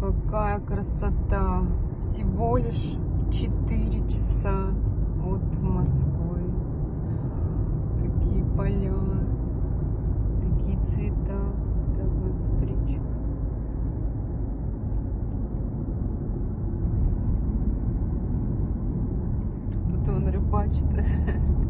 Какая красота! Всего лишь 4 часа от Москвы. Какие поля, какие цвета. Так, у нас тут речка. Тут он рыбачит.